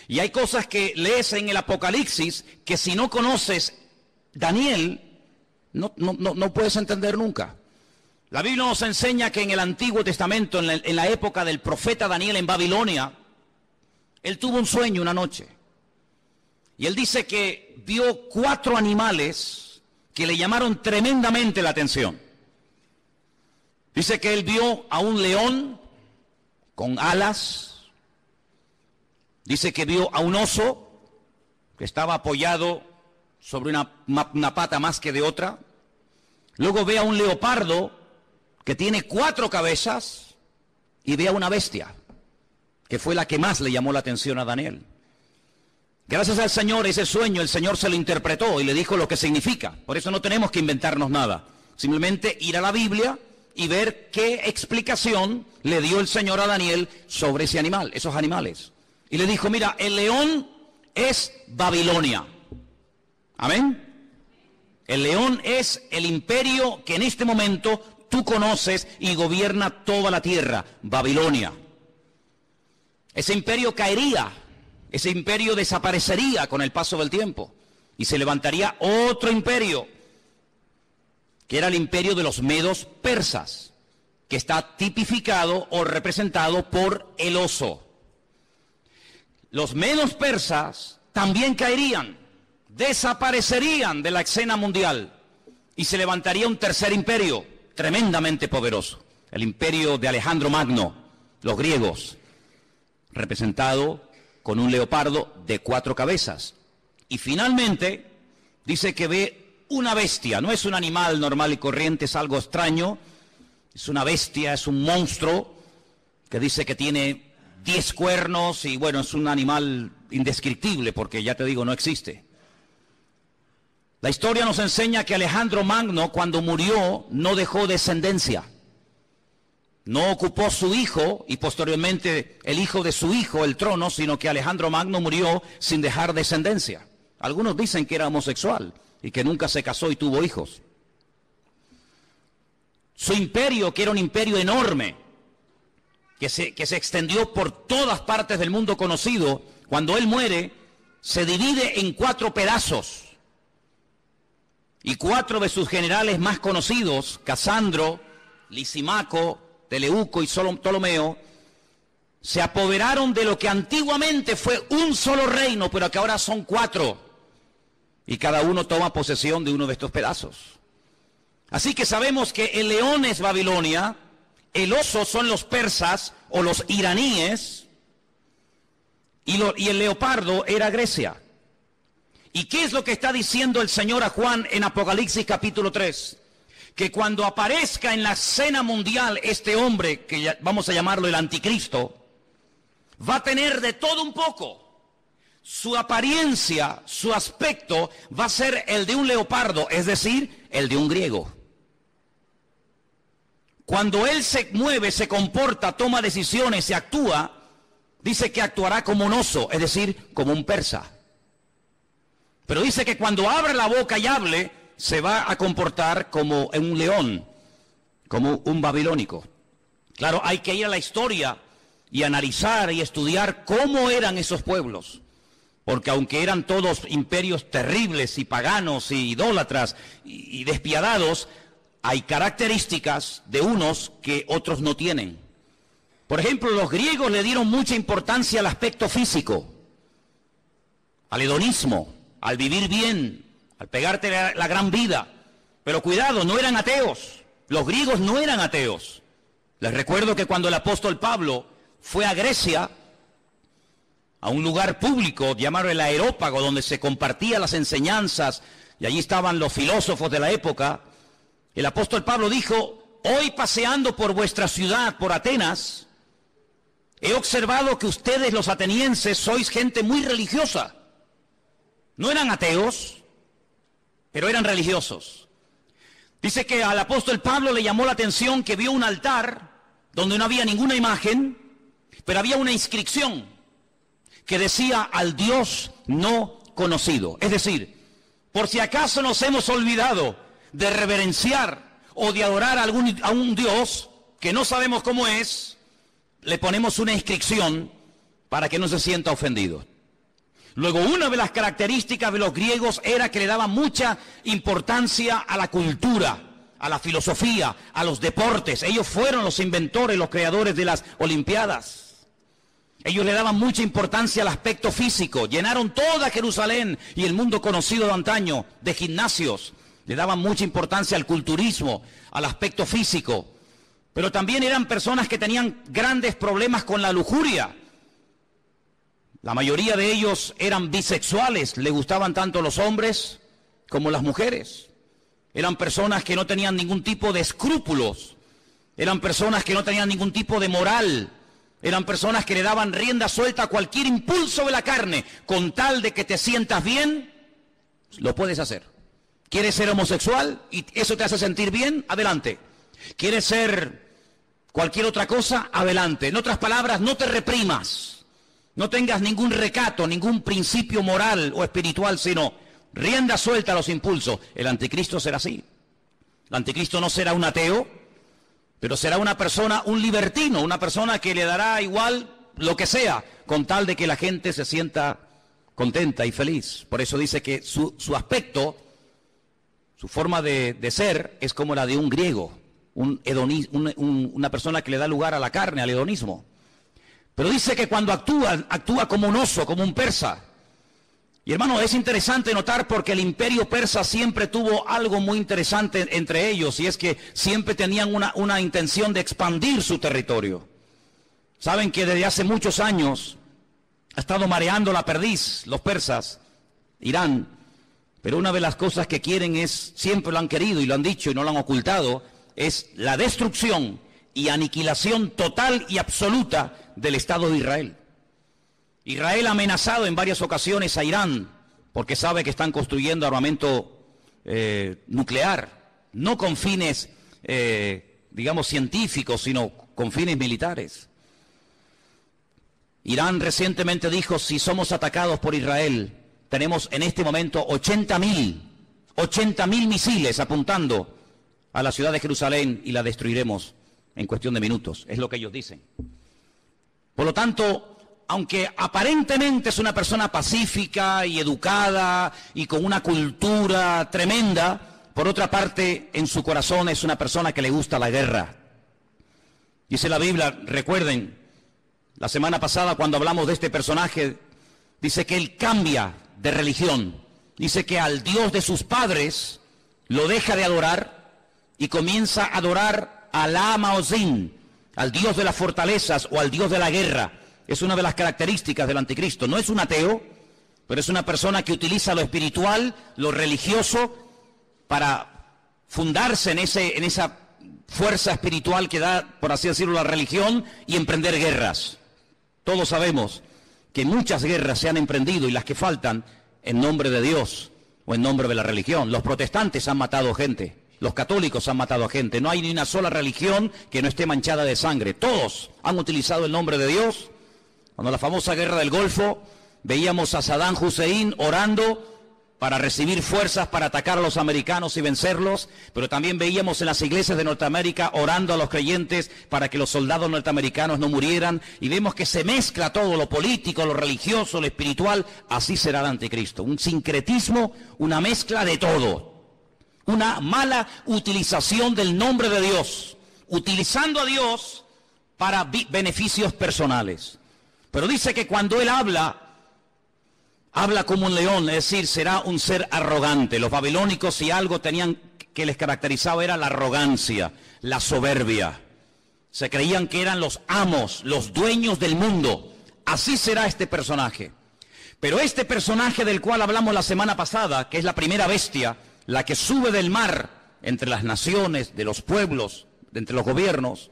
Y hay cosas que lees en el Apocalipsis que si no conoces Daniel, no puedes entender nunca. La Biblia nos enseña que en el Antiguo Testamento, en la época del profeta Daniel en Babilonia, él tuvo un sueño una noche. Y él dice que vio 4 animales que le llamaron tremendamente la atención. Dice que él vio a un león con alas. Dice que vio a un oso que estaba apoyado sobre una pata más que de otra. Luego ve a un leopardo que tiene 4 cabezas y ve a una bestia, que fue la que más le llamó la atención a Daniel. Gracias al Señor, ese sueño el Señor se lo interpretó y le dijo lo que significa. Por eso no tenemos que inventarnos nada. Simplemente ir a la Biblia y ver qué explicación le dio el Señor a Daniel sobre ese animal, esos animales. Y le dijo, mira, el león es Babilonia. Amén. El león es el imperio que en este momento tú conoces y gobierna toda la tierra, Babilonia. Ese imperio caería, ese imperio desaparecería con el paso del tiempo y se levantaría otro imperio, que era el imperio de los medos persas, que está tipificado o representado por el oso. Los medos persas también caerían, desaparecerían de la escena mundial y se levantaría un tercer imperio tremendamente poderoso, el imperio de Alejandro Magno, los griegos, representado con un leopardo de 4 cabezas. Y finalmente dice que ve una bestia, no es un animal normal y corriente, es algo extraño, es una bestia, es un monstruo que dice que tiene 10 cuernos y bueno, es un animal indescriptible porque ya te digo, no existe. La historia nos enseña que Alejandro Magno cuando murió no dejó descendencia. No ocupó su hijo y posteriormente el hijo de su hijo el trono, sino que Alejandro Magno murió sin dejar descendencia. Algunos dicen que era homosexual y que nunca se casó y tuvo hijos. Su imperio, que era un imperio enorme, que se extendió por todas partes del mundo conocido, cuando él muere, se divide en 4 pedazos. Y 4 de sus generales más conocidos, Casandro, Lisimaco, Teleuco y Ptolomeo, se apoderaron de lo que antiguamente fue un solo reino, pero que ahora son 4. Y cada uno toma posesión de uno de estos pedazos. Así que sabemos que el león es Babilonia, el oso son los persas o los iraníes, y el leopardo era Grecia. ¿Y qué es lo que está diciendo el Señor a Juan en Apocalipsis capítulo 3? Que cuando aparezca en la escena mundial este hombre, que vamos a llamarlo el anticristo, va a tener de todo un poco. Su apariencia, su aspecto va a ser el de un leopardo, es decir, el de un griego. Cuando él se mueve, se comporta, toma decisiones, se actúa, dice que actuará como un oso, es decir, como un persa. Pero dice que cuando abre la boca y hable, se va a comportar como un león, como un babilónico. Claro, hay que ir a la historia y analizar y estudiar cómo eran esos pueblos. Porque aunque eran todos imperios terribles y paganos y idólatras y despiadados, hay características de unos que otros no tienen. Por ejemplo, los griegos le dieron mucha importancia al aspecto físico, al hedonismo, al vivir bien, al pegarte la gran vida. Pero cuidado, no eran ateos. Los griegos no eran ateos. Les recuerdo que cuando el apóstol Pablo fue a Grecia, a un lugar público llamado el Areópago, donde se compartían las enseñanzas, y allí estaban los filósofos de la época, el apóstol Pablo dijo, hoy paseando por vuestra ciudad, por Atenas, he observado que ustedes los atenienses sois gente muy religiosa. No eran ateos, pero eran religiosos. Dice que al apóstol Pablo le llamó la atención que vio un altar donde no había ninguna imagen, pero había una inscripción que decía al Dios no conocido. Es decir, por si acaso nos hemos olvidado de reverenciar o de adorar a un Dios que no sabemos cómo es, le ponemos una inscripción para que no se sienta ofendido. Luego, una de las características de los griegos era que le daban mucha importancia a la cultura, a la filosofía, a los deportes. Ellos fueron los inventores, los creadores de las Olimpiadas. Ellos le daban mucha importancia al aspecto físico. Llenaron toda Jerusalén y el mundo conocido de antaño de gimnasios. Le daban mucha importancia al culturismo, al aspecto físico. Pero también eran personas que tenían grandes problemas con la lujuria. La mayoría de ellos eran bisexuales, le gustaban tanto los hombres como las mujeres. Eran personas que no tenían ningún tipo de escrúpulos, eran personas que no tenían ningún tipo de moral, eran personas que le daban rienda suelta a cualquier impulso de la carne, con tal de que te sientas bien, lo puedes hacer. ¿Quieres ser homosexual y eso te hace sentir bien? Adelante. ¿Quieres ser cualquier otra cosa? Adelante. En otras palabras, no te reprimas. No tengas ningún recato, ningún principio moral o espiritual, sino rienda suelta a los impulsos. El anticristo será así. El anticristo no será un ateo, pero será una persona, un libertino, una persona que le dará igual lo que sea, con tal de que la gente se sienta contenta y feliz. Por eso dice que su aspecto, su forma de ser, es como la de un griego, una persona que le da lugar a la carne, al hedonismo. Pero dice que cuando actúa como un oso, como un persa. Y hermano, es interesante notar porque el imperio persa siempre tuvo algo muy interesante entre ellos, y es que siempre tenían una intención de expandir su territorio. Saben que desde hace muchos años ha estado mareando la perdiz los persas, Irán, pero una de las cosas que quieren es, siempre lo han querido y lo han dicho y no lo han ocultado, es la destrucción y aniquilación total y absoluta del Estado de Israel. Israel ha amenazado en varias ocasiones a Irán porque sabe que están construyendo armamento nuclear, no con fines, digamos, científicos, sino con fines militares. Irán recientemente dijo, si somos atacados por Israel, tenemos en este momento 80.000 misiles apuntando a la ciudad de Jerusalén y la destruiremos en cuestión de minutos, es lo que ellos dicen. Por lo tanto, aunque aparentemente es una persona pacífica y educada y con una cultura tremenda, por otra parte, en su corazón es una persona que le gusta la guerra. Dice la Biblia, recuerden, la semana pasada cuando hablamos de este personaje, dice que él cambia de religión. Dice que al Dios de sus padres lo deja de adorar y comienza a adorar a Alá Maozín, al Dios de las fortalezas o al Dios de la guerra. Es una de las características del anticristo. No es un ateo, pero es una persona que utiliza lo espiritual, lo religioso, para fundarse en esa fuerza espiritual que da, por así decirlo, la religión, y emprender guerras. Todos sabemos que muchas guerras se han emprendido y las que faltan en nombre de Dios o en nombre de la religión. Los protestantes han matado gente, los católicos han matado a gente. No hay ni una sola religión que no esté manchada de sangre. Todos han utilizado el nombre de Dios. Cuando la famosa guerra del Golfo, veíamos a Saddam Hussein orando para recibir fuerzas para atacar a los americanos y vencerlos, pero también veíamos en las iglesias de Norteamérica orando a los creyentes para que los soldados norteamericanos no murieran, y vemos que se mezcla todo, lo político, lo religioso, lo espiritual. Así será el anticristo, un sincretismo, una mezcla de todo, una mala utilización del nombre de Dios, utilizando a Dios para beneficios personales. Pero dice que cuando él habla como un león, es decir, será un ser arrogante. Los babilónicos, si algo tenían que les caracterizaba, era la arrogancia, la soberbia. Se creían que eran los amos, los dueños del mundo. Así será este personaje. Pero este personaje del cual hablamos la semana pasada, que es la primera bestia, la que sube del mar entre las naciones, de los pueblos, de entre los gobiernos,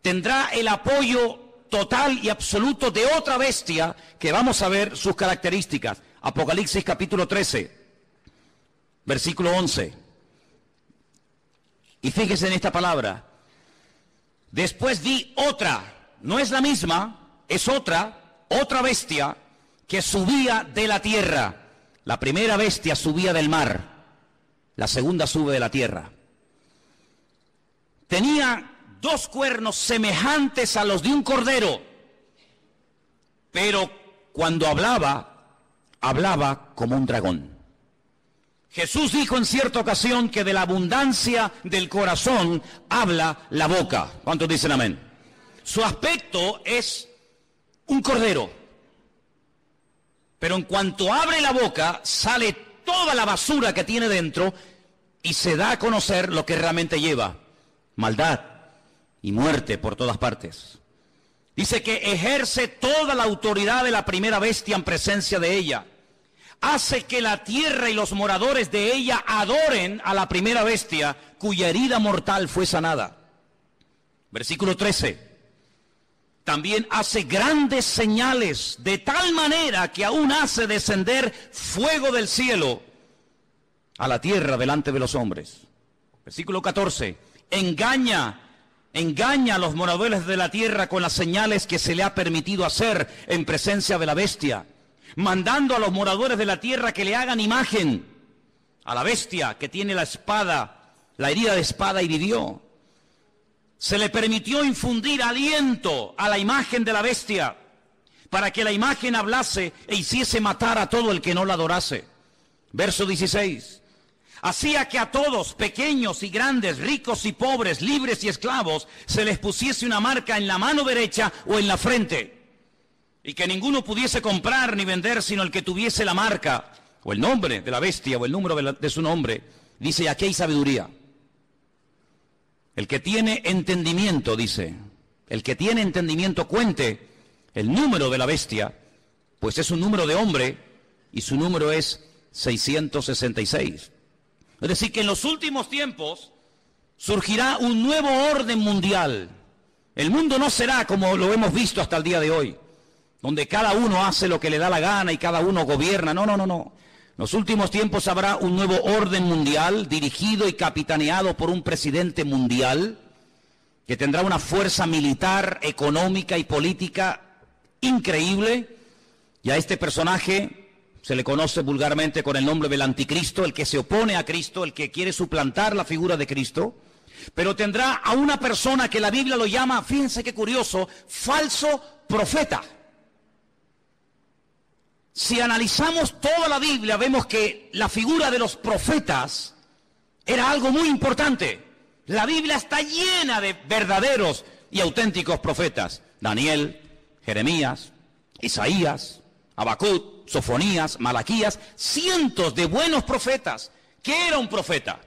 tendrá el apoyo total y absoluto de otra bestia que vamos a ver sus características. Apocalipsis capítulo 13, versículo 11. Y fíjese en esta palabra. Después vi otra, no es la misma, es otra bestia que subía de la tierra. La primera bestia subía del mar, la segunda sube de la tierra. Tenía 2 cuernos semejantes a los de un cordero, pero cuando hablaba hablaba como un dragón. Jesús dijo en cierta ocasión que de la abundancia del corazón habla la boca. ¿Cuántos dicen amén? Su aspecto es un cordero, pero en cuanto abre la boca sale toda la basura que tiene dentro y se da a conocer lo que realmente lleva: maldad y muerte por todas partes. Dice que ejerce toda la autoridad de la primera bestia en presencia de ella. Hace que la tierra y los moradores de ella adoren a la primera bestia cuya herida mortal fue sanada. Versículo 13. También hace grandes señales, de tal manera que aún hace descender fuego del cielo a la tierra delante de los hombres. Versículo 14. Engaña a los moradores de la tierra con las señales que se le ha permitido hacer en presencia de la bestia, mandando a los moradores de la tierra que le hagan imagen a la bestia que tiene la espada, la herida de espada, y vivió. Se le permitió infundir aliento a la imagen de la bestia para que la imagen hablase e hiciese matar a todo el que no la adorase. Verso 16. Hacía que a todos, pequeños y grandes, ricos y pobres, libres y esclavos, se les pusiese una marca en la mano derecha o en la frente, y que ninguno pudiese comprar ni vender sino el que tuviese la marca o el nombre de la bestia o el número de su nombre. Dice, aquí hay sabiduría. El que tiene entendimiento, dice, el que tiene entendimiento cuente el número de la bestia, pues es un número de hombre y su número es 666. Es decir, que en los últimos tiempos surgirá un nuevo orden mundial. El mundo no será como lo hemos visto hasta el día de hoy, donde cada uno hace lo que le da la gana y cada uno gobierna. No. En los últimos tiempos habrá un nuevo orden mundial dirigido y capitaneado por un presidente mundial que tendrá una fuerza militar, económica y política increíble. Y a este personaje se le conoce vulgarmente con el nombre del anticristo, el que se opone a Cristo, el que quiere suplantar la figura de Cristo. Pero tendrá a una persona que la Biblia lo llama, fíjense qué curioso, falso profeta. Si analizamos toda la Biblia, vemos que la figura de los profetas era algo muy importante. La Biblia está llena de verdaderos y auténticos profetas. Daniel, Jeremías, Isaías, Habacuc, Sofonías, Malaquías, cientos de buenos profetas. ¿Qué era un profeta?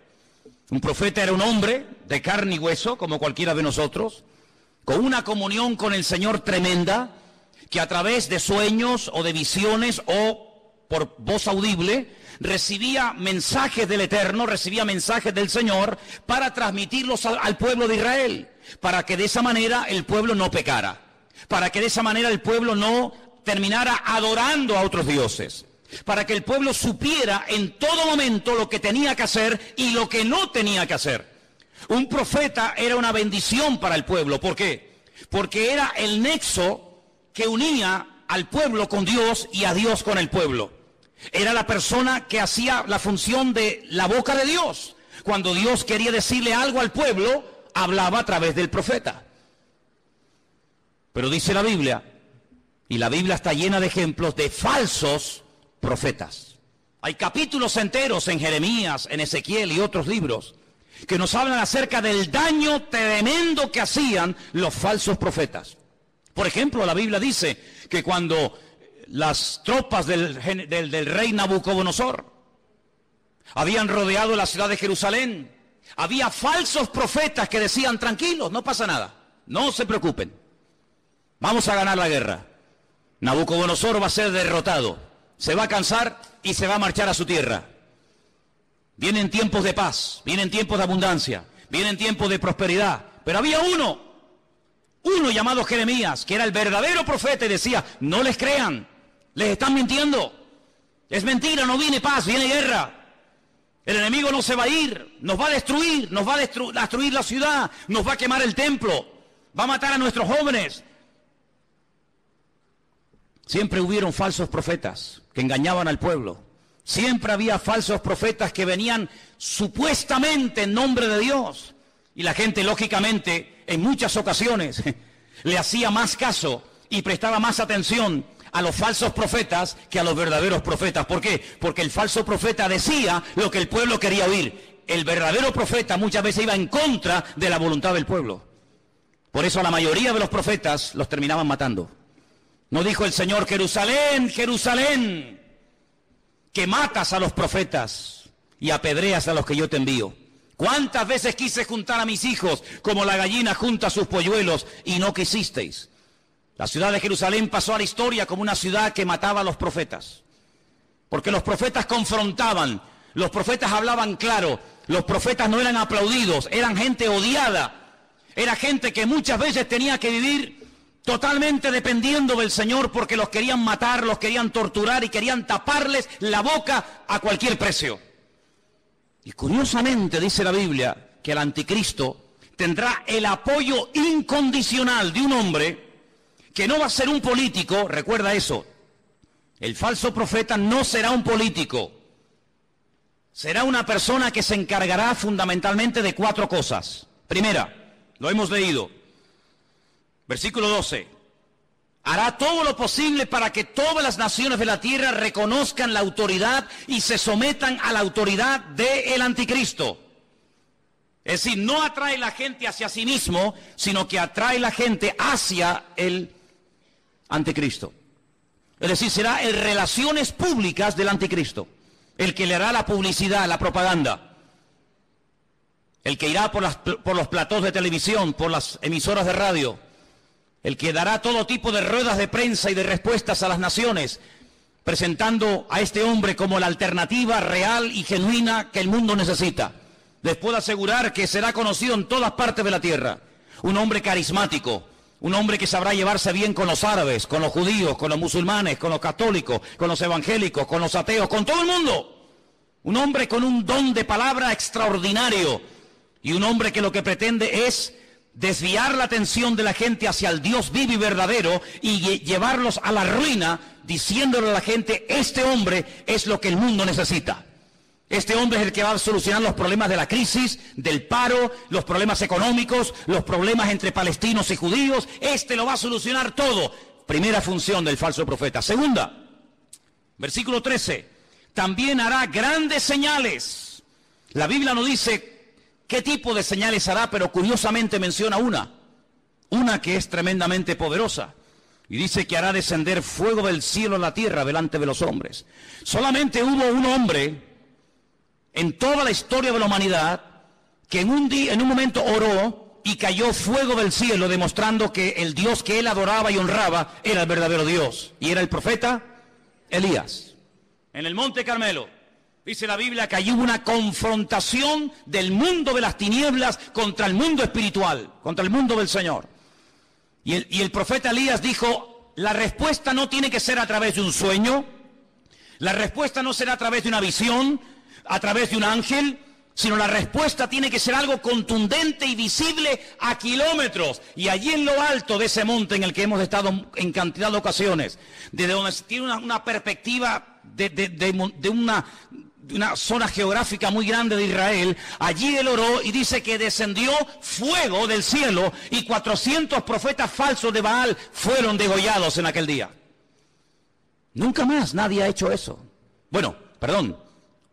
Un profeta era un hombre de carne y hueso, como cualquiera de nosotros, con una comunión con el Señor tremenda, que a través de sueños o de visiones o por voz audible recibía mensajes del Eterno, recibía mensajes del Señor para transmitirlos al pueblo de Israel, para que de esa manera el pueblo no pecara, para que de esa manera el pueblo no terminara adorando a otros dioses, para que el pueblo supiera en todo momento lo que tenía que hacer y lo que no tenía que hacer. Un profeta era una bendición para el pueblo. ¿Por qué? Porque era el nexo que unía al pueblo con Dios y a Dios con el pueblo. Era la persona que hacía la función de la boca de Dios. Cuando Dios quería decirle algo al pueblo, hablaba a través del profeta. Pero dice la Biblia, y la Biblia está llena de ejemplos de falsos profetas. Hay capítulos enteros en Jeremías, en Ezequiel y otros libros que nos hablan acerca del daño tremendo que hacían los falsos profetas. Por ejemplo, la Biblia dice que cuando las tropas del rey Nabucodonosor habían rodeado la ciudad de Jerusalén, había falsos profetas que decían, tranquilos, no pasa nada, no se preocupen, vamos a ganar la guerra. Nabucodonosor va a ser derrotado, se va a cansar y se va a marchar a su tierra. Vienen tiempos de paz, vienen tiempos de abundancia, vienen tiempos de prosperidad, pero había uno llamado Jeremías, que era el verdadero profeta, y decía, no les crean, les están mintiendo, es mentira, no viene paz, viene guerra, el enemigo no se va a ir, nos va a destruir, nos va a destruir la ciudad, nos va a quemar el templo, va a matar a nuestros jóvenes. Siempre hubieron falsos profetas que engañaban al pueblo, siempre había falsos profetas que venían supuestamente en nombre de Dios, y la gente lógicamente en muchas ocasiones le hacía más caso y prestaba más atención a los falsos profetas que a los verdaderos profetas. ¿Por qué? Porque el falso profeta decía lo que el pueblo quería oír. El verdadero profeta muchas veces iba en contra de la voluntad del pueblo. Por eso a la mayoría de los profetas los terminaban matando. ¿No dijo el Señor: Jerusalén, Jerusalén, que matas a los profetas y apedreas a los que yo te envío? ¿Cuántas veces quise juntar a mis hijos como la gallina junta sus polluelos y no quisisteis? La ciudad de Jerusalén pasó a la historia como una ciudad que mataba a los profetas. Porque los profetas confrontaban, los profetas hablaban claro, los profetas no eran aplaudidos, eran gente odiada. Era gente que muchas veces tenía que vivir totalmente dependiendo del Señor porque los querían matar, los querían torturar y querían taparles la boca a cualquier precio. Y curiosamente dice la Biblia que el anticristo tendrá el apoyo incondicional de un hombre que no va a ser un político. Recuerda eso, el falso profeta no será un político, será una persona que se encargará fundamentalmente de 4 cosas. Primera, lo hemos leído, versículo 12, hará todo lo posible para que todas las naciones de la tierra reconozcan la autoridad y se sometan a la autoridad del anticristo. Es decir, no atrae la gente hacia sí mismo, sino que atrae la gente hacia el anticristo. Es decir, será en relaciones públicas del anticristo, el que le hará la publicidad, la propaganda, el que irá por los platós de televisión, por las emisoras de radio, el que dará todo tipo de ruedas de prensa y de respuestas a las naciones, presentando a este hombre como la alternativa real y genuina que el mundo necesita. Les puedo asegurar que será conocido en todas partes de la tierra. Un hombre carismático, un hombre que sabrá llevarse bien con los árabes, con los judíos, con los musulmanes, con los católicos, con los evangélicos, con los ateos, con todo el mundo. Un hombre con un don de palabra extraordinario y un hombre que lo que pretende es desviar la atención de la gente hacia el Dios vivo y verdadero y llevarlos a la ruina, diciéndole a la gente: este hombre es lo que el mundo necesita. Este hombre es el que va a solucionar los problemas de la crisis, del paro, los problemas económicos, los problemas entre palestinos y judíos. Este lo va a solucionar todo. Primera función del falso profeta. Segunda, versículo 13, también hará grandes señales. La Biblia no dice qué tipo de señales hará, pero curiosamente menciona una que es tremendamente poderosa. Y dice que hará descender fuego del cielo a la tierra delante de los hombres. Solamente hubo un hombre en toda la historia de la humanidad que en un momento oró y cayó fuego del cielo, demostrando que el Dios que él adoraba y honraba era el verdadero Dios. Y era el profeta Elías. En el Monte Carmelo. Dice la Biblia que allí hubo una confrontación del mundo de las tinieblas contra el mundo espiritual, contra el mundo del Señor. Y el profeta Elías dijo: la respuesta no tiene que ser a través de un sueño, la respuesta no será a través de una visión, a través de un ángel, sino la respuesta tiene que ser algo contundente y visible a kilómetros. Y allí en lo alto de ese monte en el que hemos estado en cantidad de ocasiones, desde donde se tiene una perspectiva de una zona geográfica muy grande de Israel, allí él oró y dice que descendió fuego del cielo y 400 profetas falsos de Baal fueron degollados en aquel día. Nunca más nadie ha hecho eso. Bueno, perdón,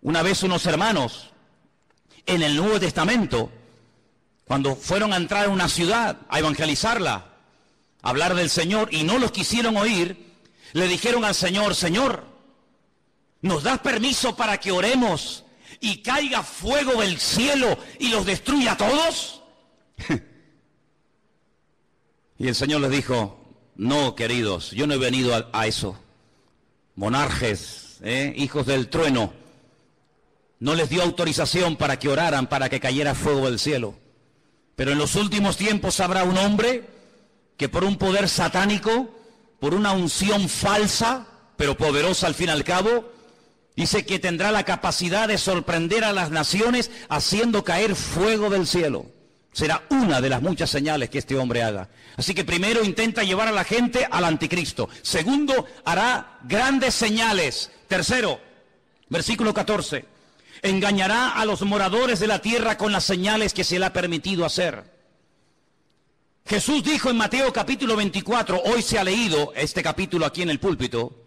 una vez unos hermanos en el Nuevo Testamento, cuando fueron a entrar a una ciudad a evangelizarla, a hablar del Señor, y no los quisieron oír, le dijeron al Señor: Señor, ¿nos das permiso para que oremos y caiga fuego del cielo y los destruya a todos? Y el Señor les dijo: no, queridos, yo no he venido a eso. Monarjes, hijos del trueno, no les dio autorización para que oraran, para que cayera fuego del cielo. Pero en los últimos tiempos habrá un hombre que por un poder satánico, por una unción falsa, pero poderosa al fin y al cabo, dice que tendrá la capacidad de sorprender a las naciones haciendo caer fuego del cielo. Será una de las muchas señales que este hombre haga. Así que primero intenta llevar a la gente al anticristo. Segundo, hará grandes señales. Tercero, versículo 14, engañará a los moradores de la tierra con las señales que se le ha permitido hacer. Jesús dijo en Mateo capítulo 24, hoy se ha leído este capítulo aquí en el púlpito.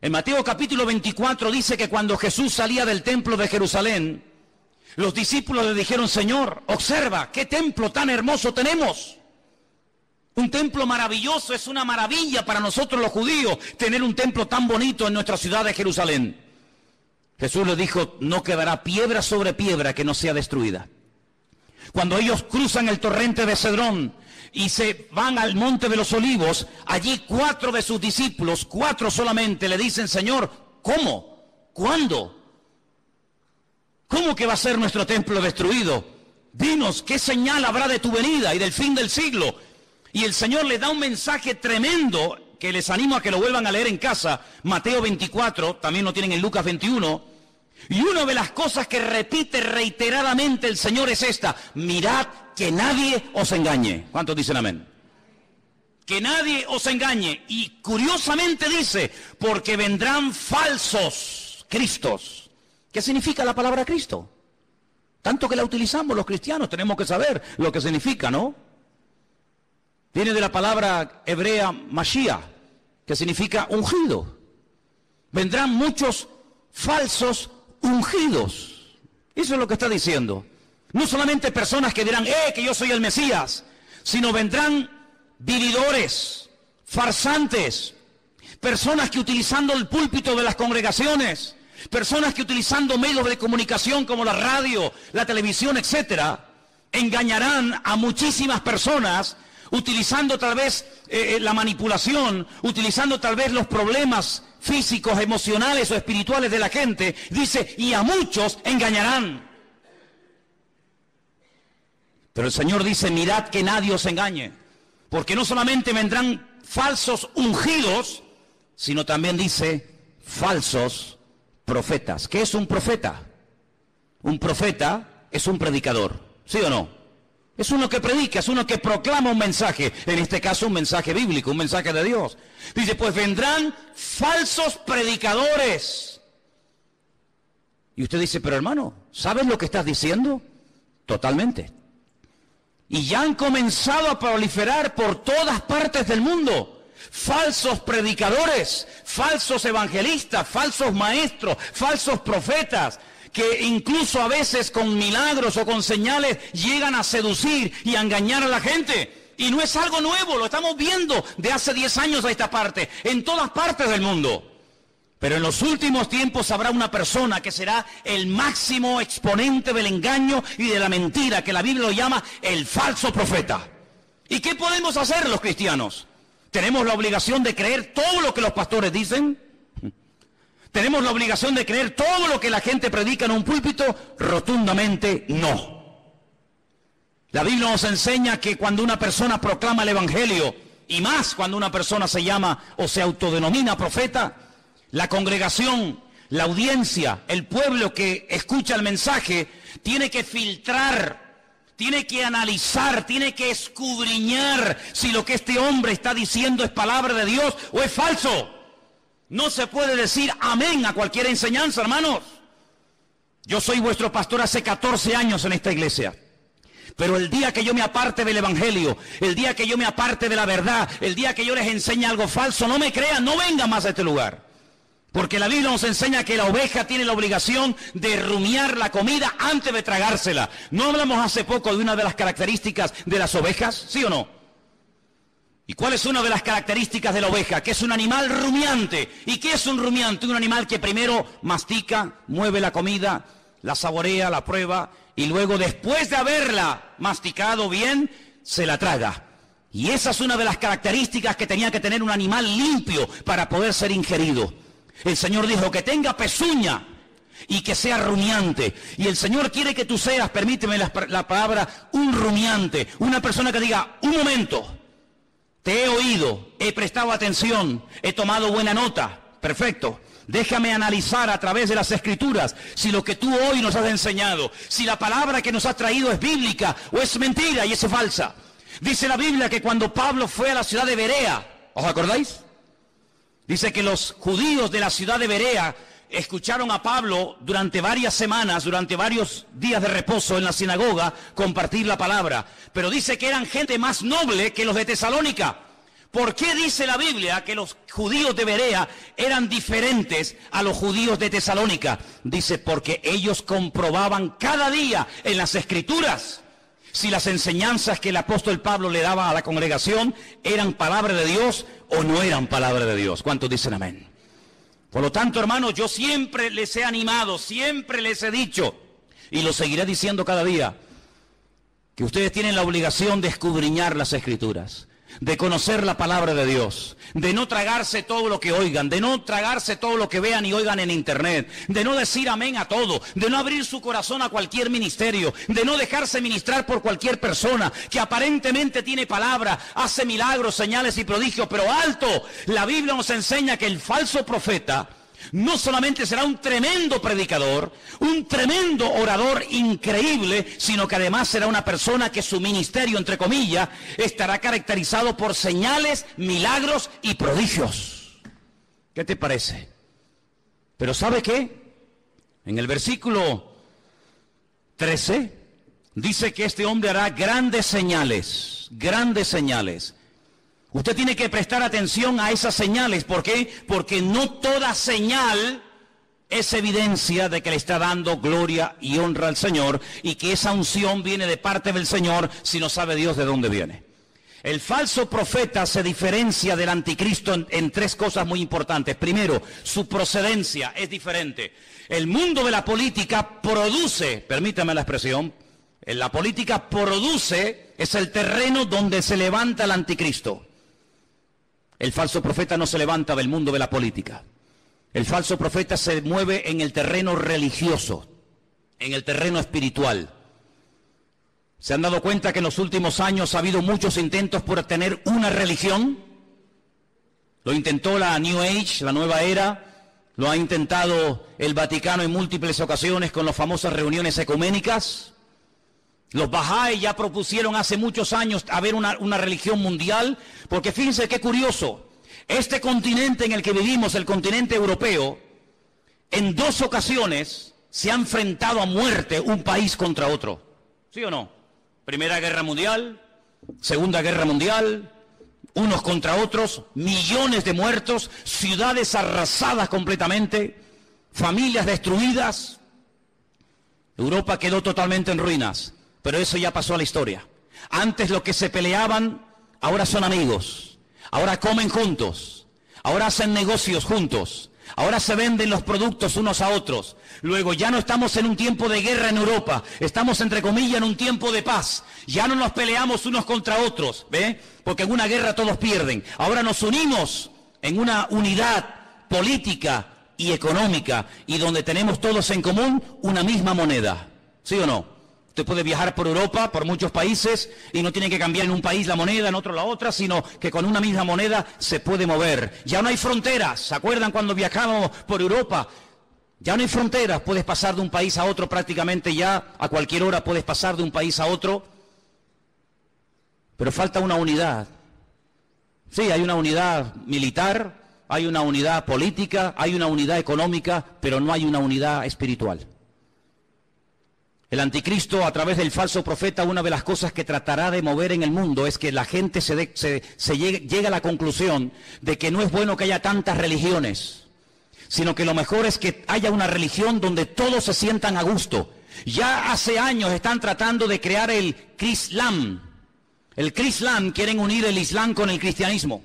En Mateo capítulo 24 dice que cuando Jesús salía del templo de Jerusalén, los discípulos le dijeron: Señor, observa, qué templo tan hermoso tenemos. Un templo maravilloso, es una maravilla para nosotros los judíos tener un templo tan bonito en nuestra ciudad de Jerusalén. Jesús les dijo: no quedará piedra sobre piedra que no sea destruida. Cuando ellos cruzan el torrente de Cedrón y se van al monte de los Olivos, allí 4 de sus discípulos, 4 solamente, le dicen: Señor, ¿cómo? ¿Cuándo? ¿Cómo que va a ser nuestro templo destruido? Dinos, ¿qué señal habrá de tu venida y del fin del siglo? Y el Señor les da un mensaje tremendo que les animo a que lo vuelvan a leer en casa. Mateo 24, también lo tienen en Lucas 21. Y una de las cosas que repite reiteradamente el Señor es esta: mirad que nadie os engañe. ¿Cuántos dicen amén? Que nadie os engañe. Y curiosamente dice: porque vendrán falsos cristos. ¿Qué significa la palabra Cristo? Tanto que la utilizamos los cristianos, tenemos que saber lo que significa, ¿no? Viene de la palabra hebrea Mashiach, que significa ungido. Vendrán muchos falsos ungidos. Eso es lo que está diciendo. No solamente personas que dirán: que yo soy el Mesías, sino vendrán vividores, farsantes, personas que utilizando el púlpito de las congregaciones, personas que utilizando medios de comunicación como la radio, la televisión, etcétera, engañarán a muchísimas personas, utilizando tal vez la manipulación, utilizando tal vez los problemas físicos, emocionales o espirituales de la gente. Dice: y a muchos engañarán. Pero el Señor dice: mirad que nadie os engañe, porque no solamente vendrán falsos ungidos, sino también dice falsos profetas. ¿Qué es un profeta? Un profeta es un predicador, ¿sí o no? Es uno que predica, es uno que proclama un mensaje, en este caso un mensaje bíblico, un mensaje de Dios. Dice: pues vendrán falsos predicadores. Y usted dice: pero hermano, ¿sabes lo que estás diciendo? Totalmente. Y ya han comenzado a proliferar por todas partes del mundo falsos predicadores, falsos evangelistas, falsos maestros, falsos profetas, que incluso a veces con milagros o con señales llegan a seducir y a engañar a la gente. Y no es algo nuevo, lo estamos viendo de hace 10 años a esta parte, en todas partes del mundo. Pero en los últimos tiempos habrá una persona que será el máximo exponente del engaño y de la mentira, que la Biblia lo llama el falso profeta. ¿Y qué podemos hacer los cristianos? ¿Tenemos la obligación de creer todo lo que los pastores dicen? ¿Tenemos la obligación de creer todo lo que la gente predica en un púlpito? Rotundamente no. La Biblia nos enseña que cuando una persona proclama el Evangelio, y más cuando una persona se llama o se autodenomina profeta, la congregación, la audiencia, el pueblo que escucha el mensaje, tiene que filtrar, tiene que analizar, tiene que escudriñar si lo que este hombre está diciendo es palabra de Dios o es falso. No se puede decir amén a cualquier enseñanza, hermanos. Yo soy vuestro pastor hace 14 años en esta iglesia. Pero el día que yo me aparte del Evangelio, el día que yo me aparte de la verdad, el día que yo les enseñe algo falso, no me crean, no vengan más a este lugar. Porque la Biblia nos enseña que la oveja tiene la obligación de rumiar la comida antes de tragársela. ¿No hablamos hace poco de una de las características de las ovejas? ¿Sí o no? ¿Y cuál es una de las características de la oveja? Que es un animal rumiante. ¿Y qué es un rumiante? Un animal que primero mastica, mueve la comida, la saborea, la prueba, y luego después de haberla masticado bien, se la traga. Y esa es una de las características que tenía que tener un animal limpio para poder ser ingerido. El Señor dijo que tenga pezuña y que sea rumiante. Y el Señor quiere que tú seas, permíteme la palabra, un rumiante. Una persona que diga: un momento, te he oído, he prestado atención, he tomado buena nota. Perfecto. Déjame analizar a través de las Escrituras si lo que tú hoy nos has enseñado, si la palabra que nos has traído es bíblica o es mentira y es falsa. Dice la Biblia que cuando Pablo fue a la ciudad de Berea, ¿os acordáis? Dice que los judíos de la ciudad de Berea escucharon a Pablo durante varias semanas, durante varios días de reposo en la sinagoga, compartir la palabra. Pero dice que eran gente más noble que los de Tesalónica. ¿Por qué dice la Biblia que los judíos de Berea eran diferentes a los judíos de Tesalónica? Dice, porque ellos comprobaban cada día en las Escrituras si las enseñanzas que el apóstol Pablo le daba a la congregación eran palabra de Dios o no eran palabra de Dios. ¿Cuántos dicen amén? Por lo tanto, hermanos, yo siempre les he animado, siempre les he dicho, y lo seguiré diciendo cada día, que ustedes tienen la obligación de escudriñar las Escrituras, de conocer la palabra de Dios, de no tragarse todo lo que oigan, de no tragarse todo lo que vean y oigan en internet, de no decir amén a todo, de no abrir su corazón a cualquier ministerio, de no dejarse ministrar por cualquier persona que aparentemente tiene palabra, hace milagros, señales y prodigios, pero alto, la Biblia nos enseña que el falso profeta no solamente será un tremendo predicador, un tremendo orador increíble, sino que además será una persona que su ministerio, entre comillas, estará caracterizado por señales, milagros y prodigios. ¿Qué te parece? Pero ¿sabe qué? En el versículo 13 dice que este hombre hará grandes señales, grandes señales. Usted tiene que prestar atención a esas señales. ¿Por qué? Porque no toda señal es evidencia de que le está dando gloria y honra al Señor y que esa unción viene de parte del Señor si no sabe Dios de dónde viene. El falso profeta se diferencia del anticristo en tres cosas muy importantes. Primero, su procedencia es diferente. El mundo de la política produce, permítame la expresión, la política produce, es el terreno donde se levanta el anticristo. El falso profeta no se levanta del mundo de la política. El falso profeta se mueve en el terreno religioso, en el terreno espiritual. ¿Se han dado cuenta que en los últimos años ha habido muchos intentos por tener una religión? Lo intentó la New Age, la nueva era, lo ha intentado el Vaticano en múltiples ocasiones con las famosas reuniones ecuménicas. Los Bahá'í ya propusieron hace muchos años haber una religión mundial, porque fíjense qué curioso, este continente en el que vivimos, el continente europeo, en 2 ocasiones se ha enfrentado a muerte un país contra otro. ¿Sí o no? Primera Guerra Mundial, Segunda Guerra Mundial, unos contra otros, millones de muertos, ciudades arrasadas completamente, familias destruidas. Europa quedó totalmente en ruinas. Pero eso ya pasó a la historia. Antes los que se peleaban, ahora son amigos. Ahora comen juntos. Ahora hacen negocios juntos. Ahora se venden los productos unos a otros. Luego ya no estamos en un tiempo de guerra en Europa. Estamos, entre comillas, en un tiempo de paz. Ya no nos peleamos unos contra otros, ¿ve? Porque en una guerra todos pierden. Ahora nos unimos en una unidad política y económica y donde tenemos todos en común una misma moneda. ¿Sí o no? Usted puede viajar por Europa, por muchos países, y no tiene que cambiar en un país la moneda, en otro la otra, sino que con una misma moneda se puede mover. Ya no hay fronteras. ¿Se acuerdan cuando viajábamos por Europa? Ya no hay fronteras. Puedes pasar de un país a otro prácticamente ya. A cualquier hora puedes pasar de un país a otro. Pero falta una unidad. Sí, hay una unidad militar, hay una unidad política, hay una unidad económica, pero no hay una unidad espiritual. El anticristo, a través del falso profeta, una de las cosas que tratará de mover en el mundo es que la gente llegue a la conclusión de que no es bueno que haya tantas religiones, sino que lo mejor es que haya una religión donde todos se sientan a gusto. Ya hace años están tratando de crear el Crislam. El Crislam, quieren unir el Islam con el cristianismo.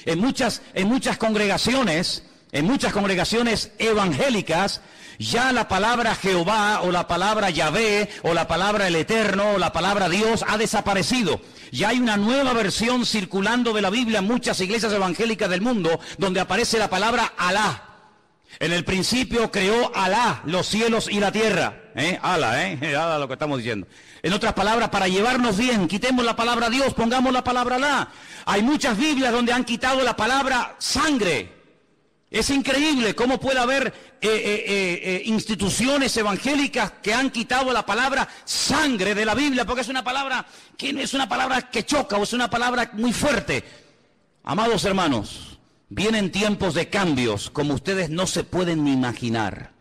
En muchas congregaciones evangélicas, ya la palabra Jehová o la palabra Yahvé o la palabra el Eterno o la palabra Dios ha desaparecido. Ya hay una nueva versión circulando de la Biblia en muchas iglesias evangélicas del mundo donde aparece la palabra Alá. En el principio creó Alá los cielos y la tierra. Alá lo que estamos diciendo. En otras palabras, para llevarnos bien, quitemos la palabra Dios, pongamos la palabra Alá. Hay muchas Biblias donde han quitado la palabra sangre. Es increíble cómo puede haber instituciones evangélicas que han quitado la palabra sangre de la Biblia, porque es una palabra que choca o es una palabra muy fuerte. Amados hermanos, Vienen tiempos de cambios como ustedes no se pueden ni imaginar.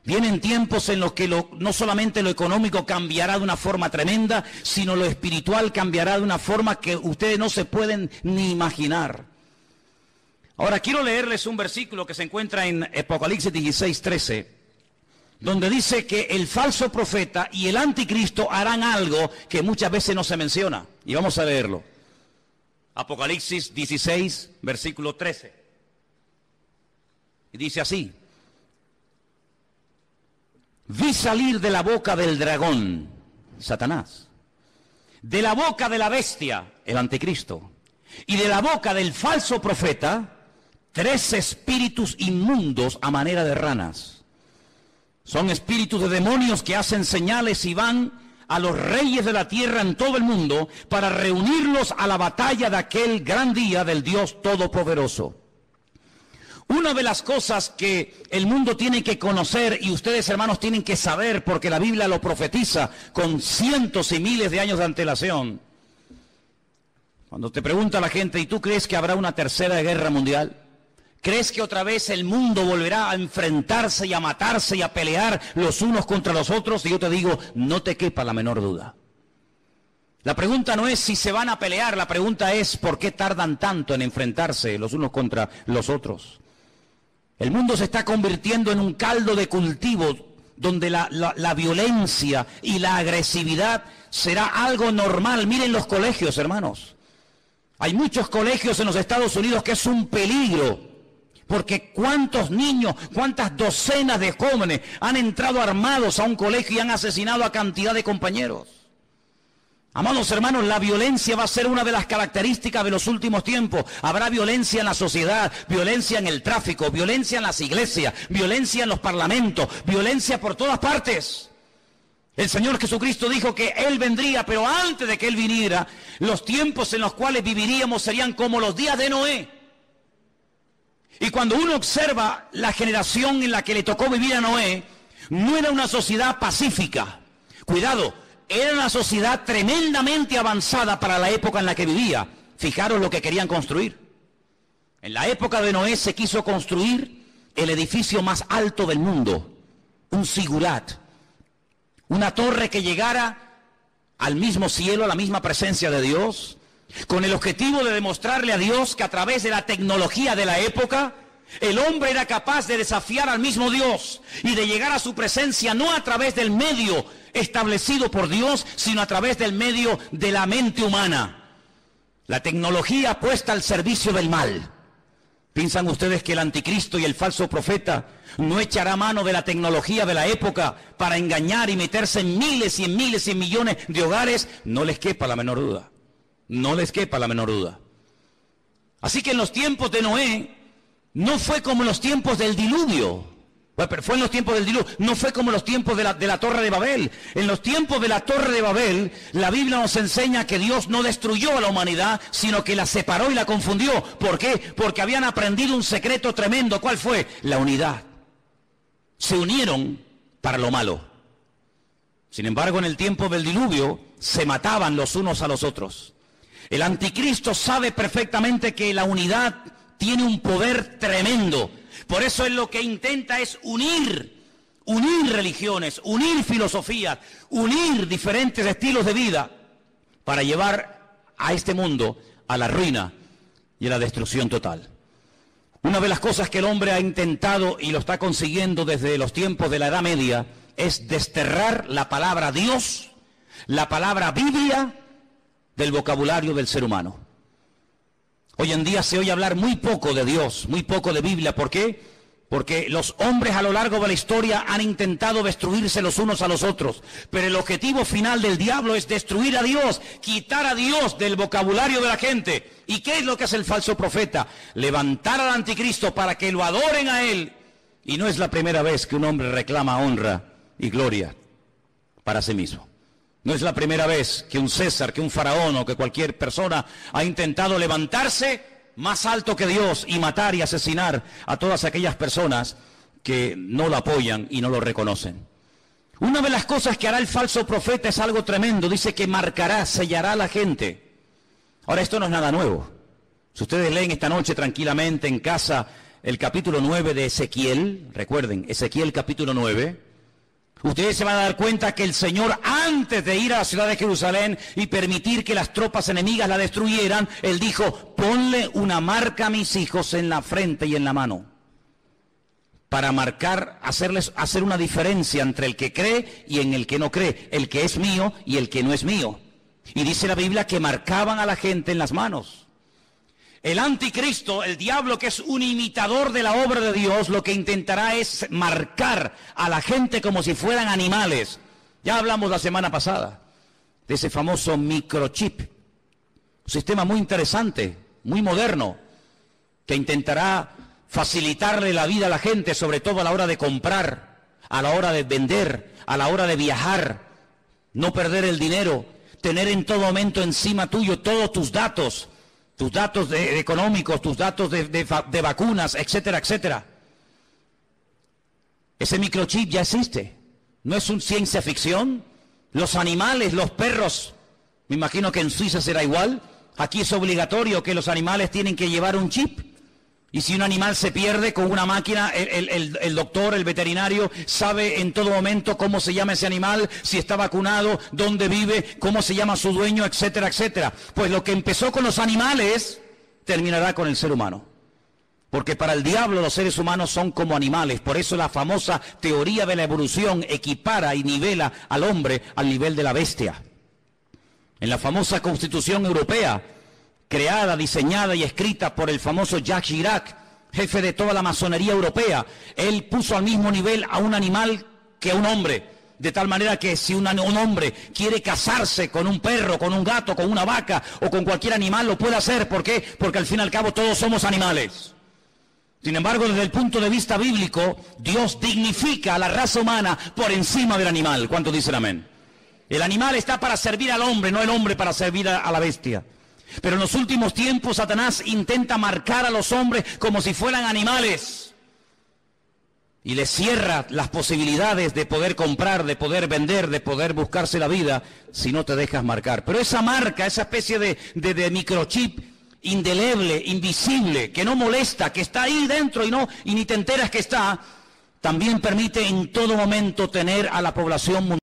Vienen tiempos en los que no solamente lo económico cambiará de una forma tremenda, sino lo espiritual cambiará de una forma que ustedes no se pueden ni imaginar. Ahora quiero leerles un versículo que se encuentra en Apocalipsis 16:13, donde dice que el falso profeta y el anticristo harán algo que muchas veces no se menciona. Y vamos a leerlo. Apocalipsis 16, versículo 13. Y dice así: vi salir de la boca del dragón, Satanás, de la boca de la bestia, el anticristo, y de la boca del falso profeta, 3 espíritus inmundos a manera de ranas. Son espíritus de demonios que hacen señales y van a los reyes de la tierra en todo el mundo para reunirlos a la batalla de aquel gran día del Dios Todopoderoso. Una de las cosas que el mundo tiene que conocer y ustedes, hermanos, tienen que saber, porque la Biblia lo profetiza con cientos y miles de años de antelación. Cuando te pregunta la gente, ¿y tú crees que habrá una tercera guerra mundial? ¿Crees que otra vez el mundo volverá a enfrentarse y a matarse y a pelear los unos contra los otros? Y yo te digo, no te quepa la menor duda. La pregunta no es si se van a pelear, la pregunta es ¿por qué tardan tanto en enfrentarse los unos contra los otros? El mundo se está convirtiendo en un caldo de cultivo donde la violencia y la agresividad será algo normal. Miren los colegios, hermanos. Hay muchos colegios en los Estados Unidos que es un peligro. Porque cuántos niños, cuántas docenas de jóvenes han entrado armados a un colegio y han asesinado a cantidad de compañeros. Amados hermanos, la violencia va a ser una de las características de los últimos tiempos. Habrá violencia en la sociedad, violencia en el tráfico, violencia en las iglesias, violencia en los parlamentos, violencia por todas partes. El Señor Jesucristo dijo que Él vendría, pero antes de que Él viniera, los tiempos en los cuales viviríamos serían como los días de Noé. Y cuando uno observa la generación en la que le tocó vivir a Noé, no era una sociedad pacífica. Cuidado, era una sociedad tremendamente avanzada para la época en la que vivía. Fijaros lo que querían construir. En la época de Noé se quiso construir el edificio más alto del mundo, un zigurat, una torre que llegara al mismo cielo, a la misma presencia de Dios, con el objetivo de demostrarle a Dios que a través de la tecnología de la época, el hombre era capaz de desafiar al mismo Dios y de llegar a su presencia no a través del medio establecido por Dios, sino a través del medio de la mente humana. La tecnología puesta al servicio del mal. ¿Piensan ustedes que el anticristo y el falso profeta no echará mano de la tecnología de la época para engañar y meterse en miles y en miles y en millones de hogares? No les quepa la menor duda. No les quepa la menor duda. Así que en los tiempos de Noé, no fue como en los tiempos del diluvio. Bueno, fue en los tiempos del diluvio, no fue como en los tiempos de la Torre de Babel. En los tiempos de la Torre de Babel, la Biblia nos enseña que Dios no destruyó a la humanidad, sino que la separó y la confundió. ¿Por qué? Porque habían aprendido un secreto tremendo. ¿Cuál fue? La unidad. Se unieron para lo malo. Sin embargo, en el tiempo del diluvio, se mataban los unos a los otros. El anticristo sabe perfectamente que la unidad tiene un poder tremendo. Por eso él lo que intenta es unir religiones, unir filosofías, unir diferentes estilos de vida para llevar a este mundo a la ruina y a la destrucción total. Una de las cosas que el hombre ha intentado y lo está consiguiendo desde los tiempos de la Edad Media es desterrar la palabra Dios, la palabra Biblia, del vocabulario del ser humano. Hoy en día se oye hablar muy poco de Dios, muy poco de Biblia. ¿Por qué? Porque los hombres a lo largo de la historia han intentado destruirse los unos a los otros. Pero el objetivo final del diablo es destruir a Dios, quitar a Dios del vocabulario de la gente. ¿Y qué es lo que hace el falso profeta? Levantar al anticristo para que lo adoren a él. Y no es la primera vez que un hombre reclama honra y gloria para sí mismo. No es la primera vez que un César, que un faraón o que cualquier persona ha intentado levantarse más alto que Dios y matar y asesinar a todas aquellas personas que no lo apoyan y no lo reconocen. Una de las cosas que hará el falso profeta es algo tremendo. Dice que marcará, sellará a la gente. Ahora, esto no es nada nuevo. Si ustedes leen esta noche tranquilamente en casa el capítulo 9 de Ezequiel, recuerden, Ezequiel capítulo 9, ustedes se van a dar cuenta que el Señor, antes de ir a la ciudad de Jerusalén y permitir que las tropas enemigas la destruyeran, Él dijo, ponle una marca a mis hijos en la frente y en la mano, para marcar, hacer una diferencia entre el que cree y en el que no cree, el que es mío y el que no es mío. Y dice la Biblia que marcaban a la gente en las manos. El anticristo, el diablo, que es un imitador de la obra de Dios, lo que intentará es marcar a la gente como si fueran animales. Ya hablamos la semana pasada de ese famoso microchip, un sistema muy interesante, muy moderno, que intentará facilitarle la vida a la gente, sobre todo a la hora de comprar, a la hora de vender, a la hora de viajar, no perder el dinero, tener en todo momento encima tuyo todos tus datos económicos, tus datos de vacunas, etcétera, etcétera. Ese microchip ya existe. No es una ciencia ficción. Los animales, los perros, me imagino que en Suiza será igual. Aquí es obligatorio que los animales tienen que llevar un chip. Y si un animal se pierde con una máquina, el doctor, el veterinario, sabe en todo momento cómo se llama ese animal, si está vacunado, dónde vive, cómo se llama su dueño, etcétera, etcétera. Pues lo que empezó con los animales, terminará con el ser humano. Porque para el diablo los seres humanos son como animales. Por eso la famosa teoría de la evolución equipara y nivela al hombre al nivel de la bestia. En la famosa Constitución Europea, creada, diseñada y escrita por el famoso Jacques Chirac, jefe de toda la masonería europea, él puso al mismo nivel a un animal que a un hombre, de tal manera que si un hombre quiere casarse con un perro, con un gato, con una vaca o con cualquier animal, lo puede hacer. ¿Por qué? Porque al fin y al cabo todos somos animales. Sin embargo, desde el punto de vista bíblico, Dios dignifica a la raza humana por encima del animal. ¿Cuántos dicen amén? El animal está para servir al hombre, no el hombre para servir a la bestia. Pero en los últimos tiempos Satanás intenta marcar a los hombres como si fueran animales y les cierra las posibilidades de poder comprar, de poder vender, de poder buscarse la vida si no te dejas marcar. Pero esa marca, esa especie de microchip indeleble, invisible, que no molesta, que está ahí dentro y ni te enteras que está, también permite en todo momento tener a la población mundial